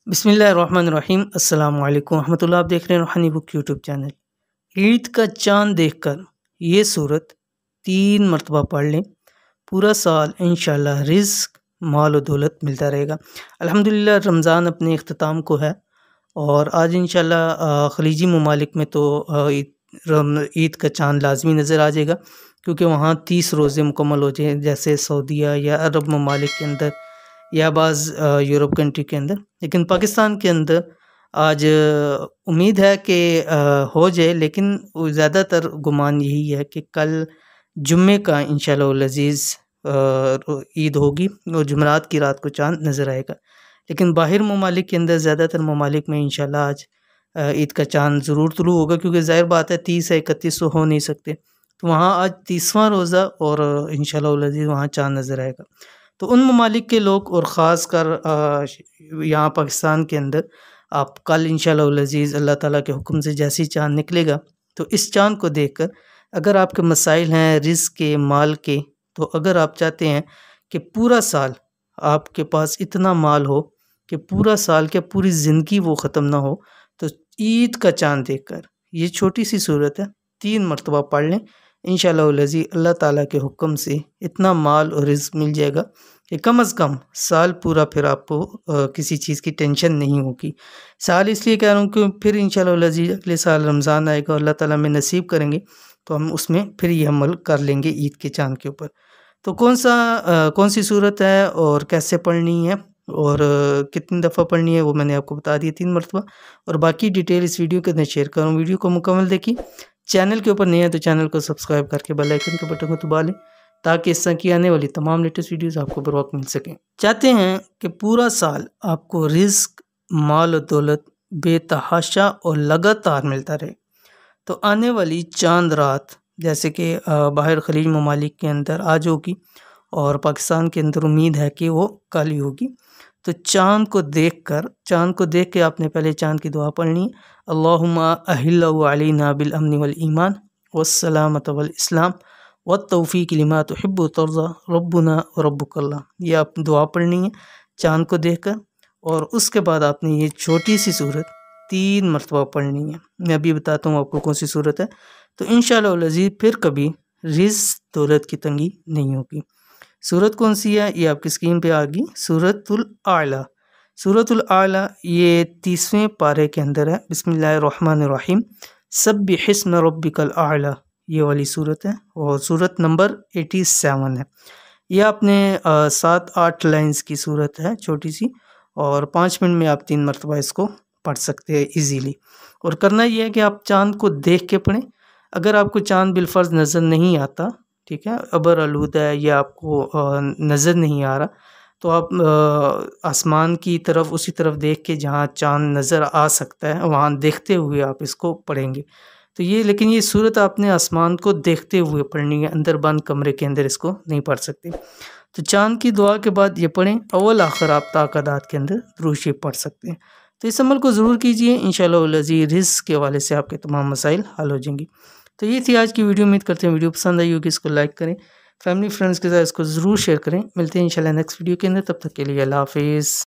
बिस्मिल्लाहिर्रहमानिर्रहीम अस्सलाम वालेकुम रहमतुल्लाह। आप देख रहे हैं रूहानी बुक यूट्यूब चैनल। ईद का चाँद देखकर ये सूरत 3 मरतबा पढ़ लें, पूरा साल इंशाल्लाह रिज़्क, माल और दौलत मिलता रहेगा। अल्हम्दुलिल्लाह रमज़ान अपने इख्तिताम को है और आज इंशाल्लाह ख़लीजी ममालिक में तो ईद का चाँद लाज़मी नज़र आ जाएगा, क्योंकि वहाँ 30 रोज़े मुकम्मल हो जाएँ, जैसे सऊदीया या अरब ममालिक के अंदर या बाज़ यूरोप कंट्री के अंदर। लेकिन पाकिस्तान के अंदर आज उम्मीद है कि हो जाए, लेकिन ज़्यादातर गुमान यही है कि कल जुम्मे का इंशाअल्लाह अज़ीज़ ईद होगी और जुमेरात की रात को चाँद नज़र आएगा। लेकिन बाहर ममालिक के अंदर ज़्यादातर ममालिक में इंशाअल्लाह आज ईद का चाँद ज़रूर तुलू होगा, क्योंकि ज़ाहिर बात है 30 या 31 तो हो नहीं सकते। तो वहाँ आज 30वां रोज़ा और इंशाअल्लाह अज़ीज़ वहाँ चाँद नज़र आएगा। तो उन ममालिक के लोग और ख़ासकर यहाँ पाकिस्तान के अंदर आप कल इंशाअल्लाह अज़ीज़ अल्लाह ताला के हुक्म से जैसे ही चाँद निकलेगा, तो इस चाँद को देखकर अगर आपके मसाइल हैं रिज़्क के, माल के, तो अगर आप चाहते हैं कि पूरा साल आपके पास इतना माल हो कि पूरा साल क्या पूरी ज़िंदगी वो ख़त्म ना हो, तो ईद का चाँद देखकर ये छोटी सी सूरत है 3 मरतबा पढ़ लें। इंशाअल्लाह अज़ीज़ अल्लाह ताला के हुक्म से इतना माल और रिज़्क मिल जाएगा कि कम से कम साल पूरा फिर आपको किसी चीज़ की टेंशन नहीं होगी। साल इसलिए कह रहा हूँ कि फिर इंशाअल्लाह अज़ीज़ अगले साल रमज़ान आएगा और अल्लाह ताला हमें नसीब करेंगे, तो हम उसमें फिर ये अमल कर लेंगे ईद के चाँद के ऊपर। तो कौन सी सूरत है और कैसे पढ़नी है और कितनी दफ़ा पढ़नी है वो मैंने आपको बता दिया 3 मरतबा, और बाकी डिटेल इस वीडियो के अंदर शेयर करूँ। वीडियो को मुकम्मल देखिए। चैनल के ऊपर नए हैं तो चैनल को सब्सक्राइब करके बेल आइकन के बटन को दबा लें, ताकि इस तरह की आने वाली तमाम लेटेस्ट वीडियोस आपको बर वक्त मिल सकें। चाहते हैं कि पूरा साल आपको रिज़्क, माल और दौलत बेतहाशा और लगातार मिलता रहे, तो आने वाली चाँद रात जैसे कि बाहर ख़लीज ममालिक के अंदर आज होगी और पाकिस्तान के अंदर उम्मीद है कि वो कल ही होगी। तो चाँद को देख के आपने पहले चाँद की दुआ पढ़नी है, अल्लाहुम्मा अहिल्लहु अलैना बिल अम्नि वल ईमान वस्सलामत वल इस्लाम वत्तौफ़ीक़ लिमा तुहिब्बु व तर्ज़ा रब्बुना व रब्बुकल्लाह। ये आप दुआ पढ़नी है चाँद को देखकर, और उसके बाद आपने ये छोटी सी सूरत 3 मरतबा पढ़नी है। मैं अभी बताता हूँ आपको कौन सी सूरत है, तो इंशाअल्लाह अज़ीज़ फिर कभी रिज़्क दौलत की तंगी नहीं होगी। सूरत कौन सी है ये आपकी स्क्रीन पे आ गई, सूरतुल आला। सूरतुल आला ये 30वें पारे के अंदर है। बिस्मिल्लाहिर्रहमानिर्रहीम, सब्बिहिस्म रब्बिकल आला, ये वाली सूरत है और सूरत नंबर 87 है। ये आपने 7-8 लाइन्स की सूरत है छोटी सी, और 5 मिनट में आप 3 मरतबा इसको पढ़ सकते हैं ईजीली। और करना ये है कि आप चाँद को देख के पढ़ें। अगर आपको चाँद बिलफ़र्ज़ नज़र नहीं आता, ठीक है, अबर आलूदा है या आपको नज़र नहीं आ रहा, तो आप आसमान की तरफ उसी तरफ देख के जहाँ चाँद नज़र आ सकता है वहाँ देखते हुए आप इसको पढ़ेंगे। तो लेकिन ये सूरत आपने आसमान को देखते हुए पढ़नी है, अंदर बंद कमरे के अंदर इसको नहीं पढ़ सकते। तो चाँद की दुआ के बाद ये पढ़ें, अव्वल आखिर आप ताक़दात के अंदर दुरूद शरीफ पढ़ सकते हैं। तो इस अमल को ज़रूर कीजिए, इंशाअल्लाह अज़ीज़ रिज़्क के हवाले से आपके तमाम मसाइल हल हो जाएंगी। तो ये थी आज की वीडियो। उम्मीद करते हैं वीडियो पसंद आई होगी। इसको लाइक करें, फैमिली फ्रेंड्स के साथ इसको ज़रूर शेयर करें। मिलते हैं इंशाअल्लाह नेक्स्ट वीडियो के अंदर, तब तक के लिए अल्लाह हाफ़िज़।